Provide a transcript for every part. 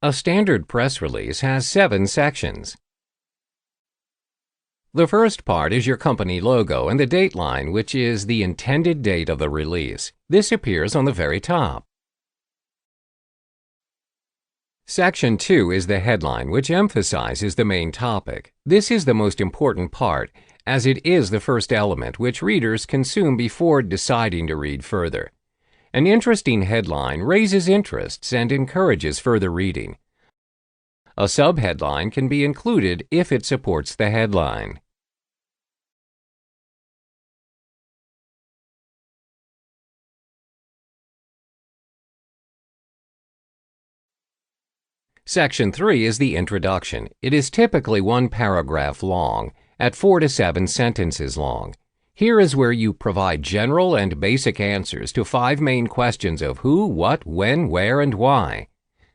A standard press release has 7 sections. The first part is your company logo and the date line, which is the intended date of the release. This appears on the very top. Section 2 is the headline, which emphasizes the main topic. This is the most important part, as it is the first element which readers consume before deciding to read further. An interesting headline raises interests and encourages further reading. A subheadline can be included if it supports the headline. Section 3 is the introduction. It is typically 1 paragraph long, at 4 to 7 sentences long. Here is where you provide general and basic answers to 5 main questions of who, what, when, where, and why.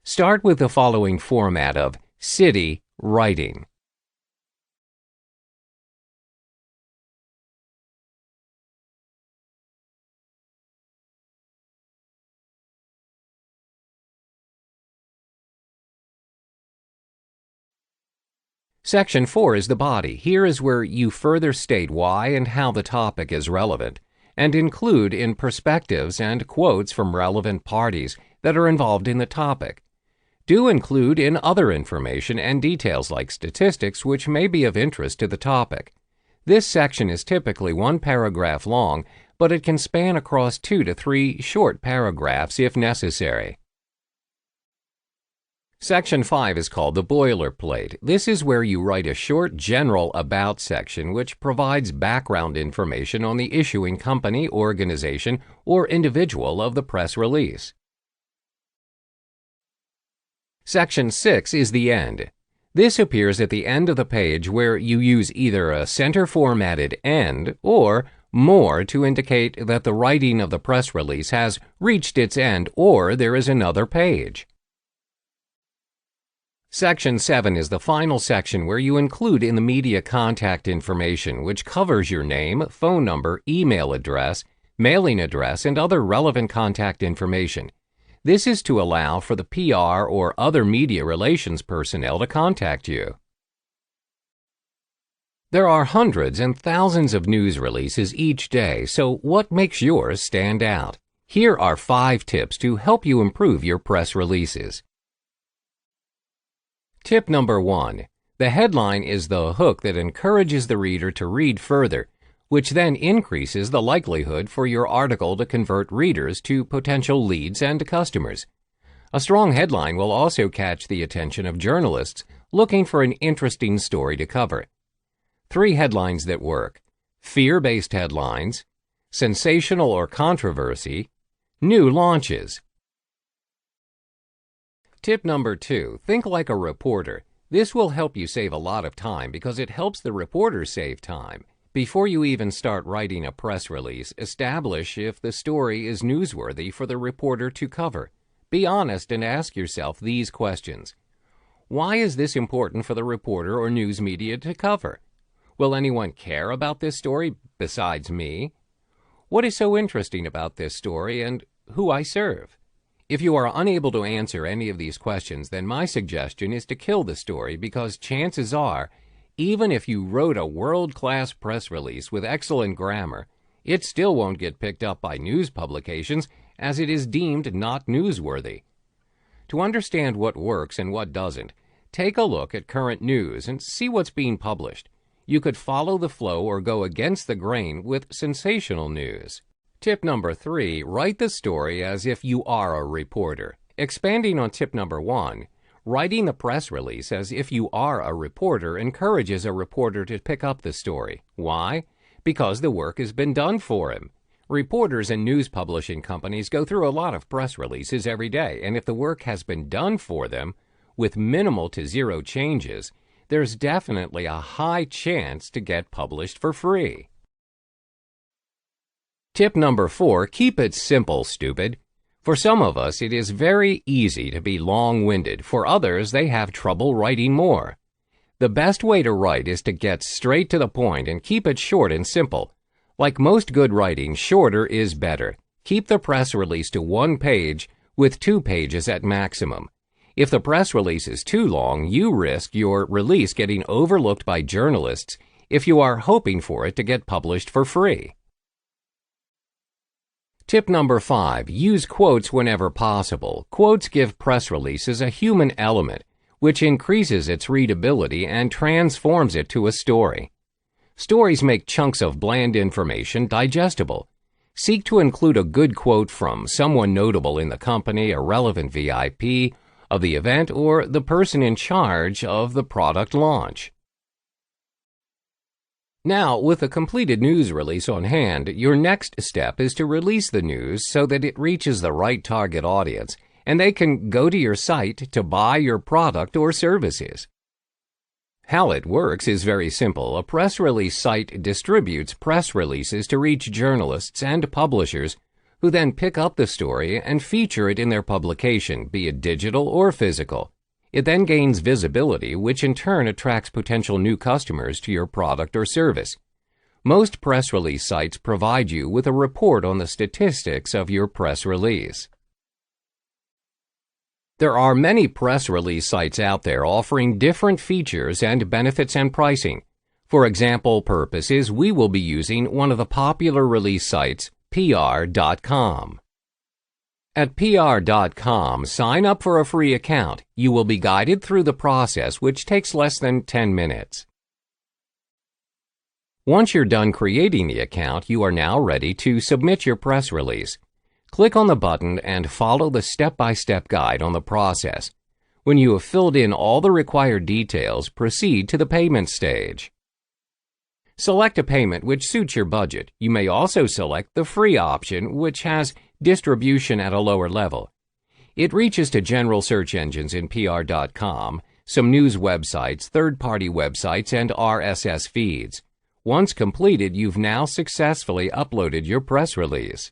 Start with the following format of city writing. Section 4 is the body. Here is where you further state why and how the topic is relevant, and include in perspectives and quotes from relevant parties that are involved in the topic. Do include in other information and details like statistics which may be of interest to the topic. This section is typically 1 paragraph long, but it can span across 2 to 3 short paragraphs if necessary. Section 5 is called the boilerplate. This is where you write a short general about section which provides background information on the issuing company, organization, or individual of the press release. Section 6 is the end. This appears at the end of the page where you use either a center-formatted end or more to indicate that the writing of the press release has reached its end or there is another page. Section 7 is the final section where you include in the media contact information which covers your name, phone number, email address, mailing address, and other relevant contact information. This is to allow for the PR or other media relations personnel to contact you. There are hundreds and thousands of news releases each day, so what makes yours stand out? Here are 5 tips to help you improve your press releases. Tip number 1. The headline is the hook that encourages the reader to read further, which then increases the likelihood for your article to convert readers to potential leads and customers. A strong headline will also catch the attention of journalists looking for an interesting story to cover. 3 headlines that work: fear-based headlines, sensational or controversy, new launches. Tip number 2, think like a reporter. This will help you save a lot of time because it helps the reporter save time. Before you even start writing a press release, establish if the story is newsworthy for the reporter to cover. Be honest and ask yourself these questions. Why is this important for the reporter or news media to cover? Will anyone care about this story besides me? What is so interesting about this story and who I serve? If you are unable to answer any of these questions, then my suggestion is to kill the story because chances are, even if you wrote a world-class press release with excellent grammar, it still won't get picked up by news publications as it is deemed not newsworthy. To understand what works and what doesn't, take a look at current news and see what's being published. You could follow the flow or go against the grain with sensational news. Tip number 3, write the story as if you are a reporter. Expanding on tip number 1, writing the press release as if you are a reporter encourages a reporter to pick up the story. Why? Because the work has been done for him. Reporters and news publishing companies go through a lot of press releases every day, and if the work has been done for them, with minimal to zero changes, there's definitely a high chance to get published for free. Tip number 4, keep it simple, stupid. For some of us, it is very easy to be long-winded. For others, they have trouble writing more. The best way to write is to get straight to the point and keep it short and simple. Like most good writing, shorter is better. Keep the press release to 1 page with 2 pages at maximum. If the press release is too long, you risk your release getting overlooked by journalists if you are hoping for it to get published for free. Tip number 5. Use quotes whenever possible. Quotes give press releases a human element, which increases its readability and transforms it to a story. Stories make chunks of bland information digestible. Seek to include a good quote from someone notable in the company, a relevant VIP of the event, or the person in charge of the product launch. Now, with a completed news release on hand, your next step is to release the news so that it reaches the right target audience and they can go to your site to buy your product or services. How it works is very simple. A press release site distributes press releases to reach journalists and publishers who then pick up the story and feature it in their publication, be it digital or physical. It then gains visibility, which in turn attracts potential new customers to your product or service. Most press release sites provide you with a report on the statistics of your press release. There are many press release sites out there offering different features and benefits and pricing. For example purposes, we will be using one of the popular release sites, PR.com. At PR.com, sign up for a free account. You will be guided through the process, which takes less than 10 minutes. Once you're done creating the account, you are now ready to submit your press release. Click on the button and follow the step-by-step guide on the process. When you have filled in all the required details, proceed to the payment stage. Select a payment which suits your budget. You may also select the free option, which has distribution at a lower level. It reaches to general search engines in PR.com, some news websites, third-party websites, and RSS feeds. Once completed, you've now successfully uploaded your press release.